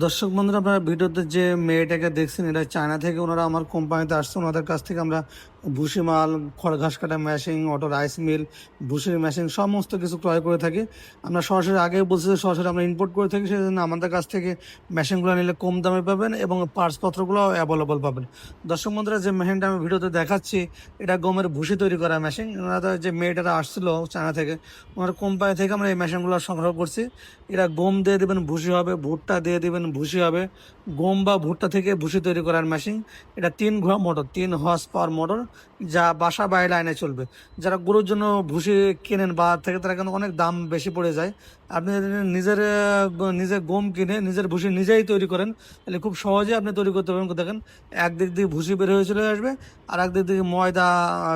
দর্শক বন্ধুরা, আপনারা ভিডিওতে যে মেয়েটাকে দেখছেন, এটা চায়না থেকে ওনারা আমার কোম্পানিতে আসছে। ওনাদের কাছ থেকে আমরা ভুসি মাল, খড় ঘাস কাটা মেশিন, অটো রাইস মিল, ভুসির মেশিন সমস্ত কিছু ক্রয় করে থাকি। আমরা সরাসরি আগে বলছি যে সরাসরি আমরা ইম্পোর্ট করে থাকি, সেই জন্য আমাদের কাছ থেকে মেশিনগুলো নিলে কম দামে পাবেন এবং পার্টসপত্রগুলো অ্যাভেলেবল পাবেন। দর্শক বন্ধুরা, যে মেশিনটা আমি ভিডিওতে দেখাচ্ছি, এটা গমের ভুসি তৈরি করা মেশিন। ওনারা যে মেয়েটারা আসছিল চায়না থেকে, ওনার কোম্পানি থেকে আমরা এই মেশিনগুলো সংগ্রহ করছি। এরা গম দিয়ে দেবেন, ভুসি হবে, ভুট্টা দিয়ে দেবেন, ভুসি হবে। গম বা ভুট্টা থেকে ভুসি তৈরি করার মেশিন। এটা 3 ঘোড়া মোটর, 3 হর্স পাওয়ার মোটর, যা বাসা বাড়ি লাইনে চলবে। যারা গরুর জন্য ভুসি কেনেন বাজার থেকে, তারা কিন্তু অনেক দাম বেশি পড়ে যায়। আপনি যদি নিজে গম কিনে নিজের ভুসি নিজেই তৈরি করেন, তাহলে খুব সহজে আপনি তৈরি করতে পারবেন। দেখেন, একদিক দিয়ে ভুসি বের হয়ে চলে আসবে, আর একদিক থেকে ময়দা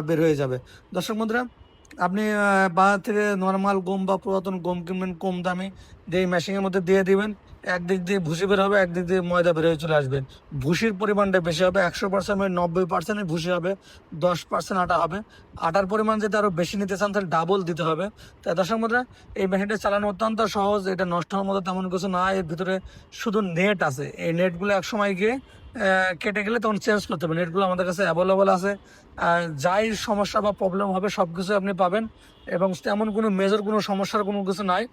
বের হয়ে যাবে। দর্শক বন্ধুরা, আপনি বাজার থেকে নর্মাল গম বা পুরাতন গম কিনবেন কম দামে, দিয়ে এই মেশিনের মধ্যে দিয়ে দিবেন। একদিক দিয়ে ভুসি বের হবে, একদিক দিয়ে ময়দা বের হয়ে চলে আসবে। ভুসির পরিমাণটা বেশি হবে, 100% 90% ভুসি হবে, 10% আটা হবে। আটার পরিমাণ যদি আরও বেশি নিতে চান, তাহলে ডাবল দিতে হবে। তাই দর্শক বন্ধুরা, এই মেশিনটা চালানো অত্যন্ত সহজ। এটা নষ্ট হওয়ার মতো তেমন কিছু না। এর ভিতরে শুধু নেট আছে। এই নেটগুলো একসময় গিয়ে কেটে গেলে তখন চেঞ্জ করতে হবে। নেটগুলো আমাদের কাছে অ্যাভেলেবল আছে। যাই সমস্যা বা প্রবলেম হবে সব কিছু আপনি পাবেন, এবং তেমন কোনো মেজর কোনো সমস্যার কোনো কিছু নাই।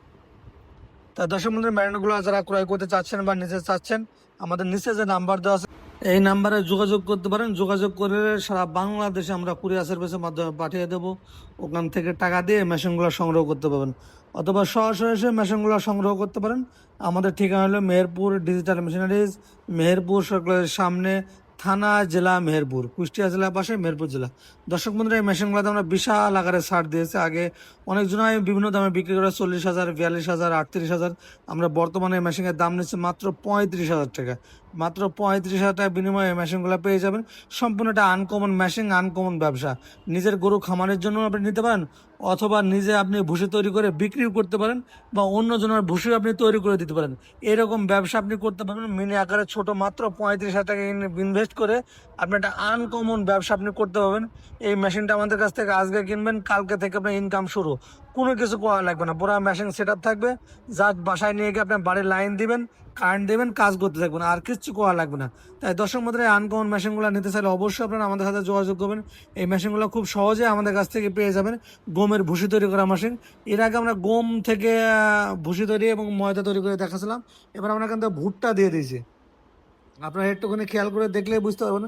তা দর্শক বন্ধুরা, ম্যারিনেটগুলো যারা ক্রয় করতে চাচ্ছেন বা নিতে চাচ্ছেন, আমাদের নিচে যে নাম্বার দেওয়া আছে, এই নাম্বারে যোগাযোগ করতে পারেন। যোগাযোগ করে সারা বাংলাদেশে আমরা কুরিয়ার সার্ভিসের মাধ্যমে পাঠিয়ে দেবো। ওখান থেকে টাকা দিয়ে মেশিনগুলো সংগ্রহ করতে পারবেন, অথবা সরাসরি এসে মেশিনগুলো সংগ্রহ করতে পারেন। আমাদের ঠিকানা হলো মেহেরপুর ডিজিটাল মেশিনারিজ, মেহেরপুর সরকারের সামনে, থানা জেলা মেহেরপুর, কুষ্টিয়া জেলার পাশে মেহেরপুর জেলা। দর্শক বন্ধুরা, এই মেশিনগুলোতে আমরা বিশাল আকারে ছাড় দিয়েছি। আগে অনেকজনই বিভিন্ন দামে বিক্রি করে, 40,000, 42,000, 38,000। আমরা বর্তমানে এই মেশিনের দাম নিচ্ছি মাত্র 35,000 টাকা। মাত্র 35,000 টাকার বিনিময়ে এই মেশিনগুলো পেয়ে যাবেন। সম্পূর্ণ একটা আনকমন মেশিন, আনকমন ব্যবসা। নিজের গরু খামারের জন্য আপনি নিতে পারেন, অথবা নিজে আপনি ভুসি তৈরি করে বিক্রিও করতে পারেন, বা অন্য জনের ভুসিও আপনি তৈরি করে দিতে পারেন। এরকম ব্যবসা আপনি করতে পারবেন মিনি আকারে, ছোট, মাত্র 35,000 টাকা ইনভেস্ট করে আপনি একটা আনকমন ব্যবসা আপনি করতে পারবেন। এই মেশিনটা আমাদের কাছ থেকে আজকে কিনবেন, কালকে থেকে আপনার ইনকাম শুরু। কোনো কিছু করা লাগবে না, পুরো মেশিন সেট আপ থাকবে। যা বাসায় নিয়ে গিয়ে আপনার বাড়ির লাইন দিবেন, কারেন্ট দেবেন, কাজ করতে থাকবেন, আর কিচ্ছু করা লাগবে না। তাই দর্শক বন্ধুরা, আনকমন মেশিনগুলো নিতে চাইলে অবশ্যই আপনারা আমাদের সাথে যোগাযোগ করবেন। এই মেশিনগুলো খুব সহজে আমাদের কাছ থেকে পেয়ে যাবেন। গমের ভুসি তৈরি করা মেশিন। এর আগে আমরা গম থেকে ভুসি তৈরি এবং ময়দা তৈরি করে দেখাছিলাম। এবার আমরা কিন্তু ভুট্টা দিয়ে দিয়েছি। আপনারা একটুখানি খেয়াল করে দেখলেই বুঝতে পারবেন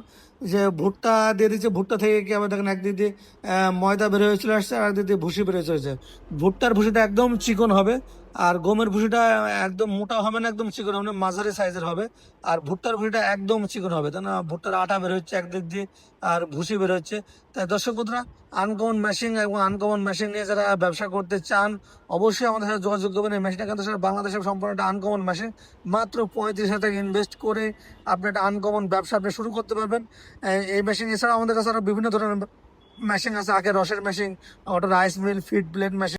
যে ভুট্টা দিয়ে দিচ্ছে। ভুট্টা থেকে কি আবার দেখেন, একদিক দিয়ে ময়দা বের হয়ে চলে আসছে, আর একদিক দিয়ে ভুসি বের হয়ে চলেছে। ভুট্টার ভুসিটা একদম চিকন হবে, আর গমের ভুসিটা একদম মোটা হবে না, একদম চিকন হবে না, মাঝারি সাইজের হবে। আর ভুট্টার ভুসিটা একদম চিকন হবে, তাই না? ভুট্টার আটা বের হচ্ছে একদিক দিয়ে, আর ভুসি বের হচ্ছে। তাই দর্শক বন্ধুরা, আনকমন মেশিন এবং আনকমন মেশিন নিয়ে যারা ব্যবসা করতে চান, অবশ্যই আমাদের সাথে যোগাযোগ করবেন। এই মেশিনটা কিন্তু সারা বাংলাদেশের সম্পূর্ণ একটা আনকমন মেশিন। মাত্র 35,000 টাকা ইনভেস্ট করে আপনি একটা আনকমন ব্যবসা আপনি শুরু করতে পারবেন। এই মেশিন এছাড়া আমাদের কাছে আরও বিভিন্ন ধরনের মেশিন আছে। আখের রসের machine, auto rice mill, feed blade machine.